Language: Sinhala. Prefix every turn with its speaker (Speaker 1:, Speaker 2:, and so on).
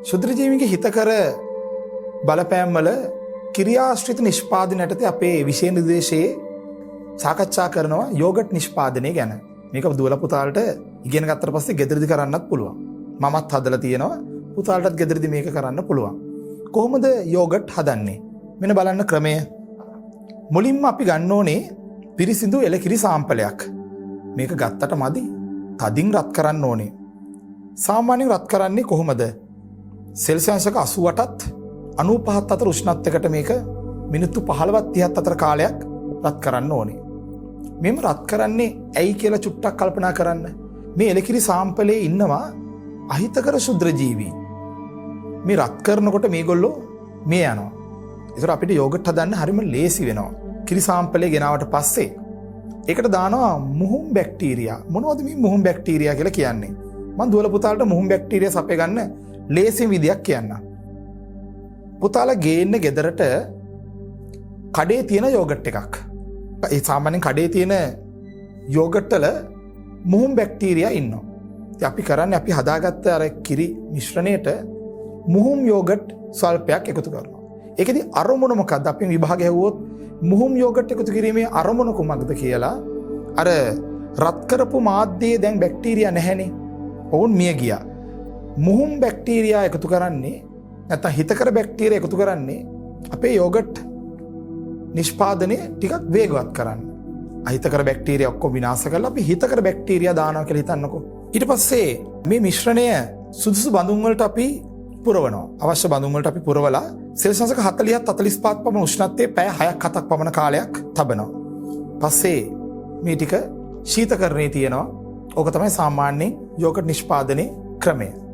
Speaker 1: ශුද්‍රජීවිගේ හිතකර බලපෑම් වල ක්‍රියාශ්‍රිත නිෂ්පාදනය යටතේ අපේ විෂය නිර්දේශයේ සාකච්ඡා කරනවා යෝගට් නිෂ්පාදනය ගැන. මේක දුවලා පුතාලට ඉගෙන ගත්තට පස්සේ ගෙදරදි කරන්නත් පුළුවන්. මමත් හදලා තියෙනවා. පුතාලටත් ගෙදරදි මේක කරන්න පුළුවන්. කොහොමද යෝගට් හදන්නේ? මෙන්න බලන්න ක්‍රමය. මුලින්ම අපි ගන්න ඕනේ පිරිසිදු එලකිරි සාම්පලයක්. මේක ගත්තට මදි. තදින් රත් කරන්න ඕනේ. සාමාන්‍යයෙන් රත් කරන්නේ කොහොමද? සෙල්සියස් 88ත් 95ත් අතර උෂ්ණත්වයකට මේක මිනිත්තු 15ත් 30ත් අතර කාලයක් රත් කරන්න ඕනේ. මෙම රත් කරන්නේ ඇයි කියලා චුට්ටක් කල්පනා කරන්න. මේ එලකිරි සාම්පලයේ ඉන්නවා අහිතකර ශුද්‍රජීවී. මේ රත් කරනකොට මේගොල්ලෝ මේ යනවා. ඒතර අපිට යෝගට් හදන්න හරිම ලේසි වෙනවා. කිරි සාම්පලේ ගෙනාවට පස්සේ ඒකට දානවා මුහුම් බැක්ටීරියා. මොනවද මේ මුහුම් බැක්ටීරියා කියලා කියන්නේ? මම දුවල පුතාලට මුහුම් බැක්ටීරියා සපේ ගන්න ලේසිම විදියක් කියන්න. පුතාලා ගේන්න ගෙදරට කඩේ තියෙන යෝගට් එකක්. ඒ සාමාන්‍යයෙන් කඩේ තියෙන යෝගට් වල මුහුම් බැක්ටීරියා ඉන්නවා. ඉතින් අපි කරන්නේ අපි හදාගත්ත අර කිරි මිශ්‍රණයට මුහුම් යෝගට් ස්වල්පයක් එකතු කරනවා. ඒකෙදි අරමුණ මොකක්ද? අපි විභාගය ඇහුවොත් මුහුම් යෝගට් එකතු කිරීමේ අරමුණ කුමක්ද කියලා අර රත් කරපු මාධ්‍යයේ දැන් බැක්ටීරියා නැහැනේ. ඔවුන් මිය ගියා. මුහුම් බැක්ටීරියා එකතු කරන්නේ නැත්නම් හිතකර බැක්ටීරියා එකතු කරන්නේ අපේ යෝගට් නිෂ්පාදනය ටිකක් වේගවත් කරන්න. අහිතකර බැක්ටීරියා ඔක්කොම විනාශ කරලා අපි හිතකර බැක්ටීරියා දානවා කියලා හිතන්නකෝ. ඊට පස්සේ මේ මිශ්‍රණය සුදුසු බඳුන් වලට අපි පුරවනවා. අවශ්‍ය බඳුන් වලට අපි පුරවලා සෙල්සියස් 40ත් 45ත් පමණ උෂ්ණත්වයේ පැය 6ක් 7ක් පමණ කාලයක් තබනවා. පස්සේ මේ ටික ශීතකරණයේ තියෙනවා. ඕක තමයි සාමාන්‍යයෙන් යෝගට් නිෂ්පාදනයේ ක්‍රමය.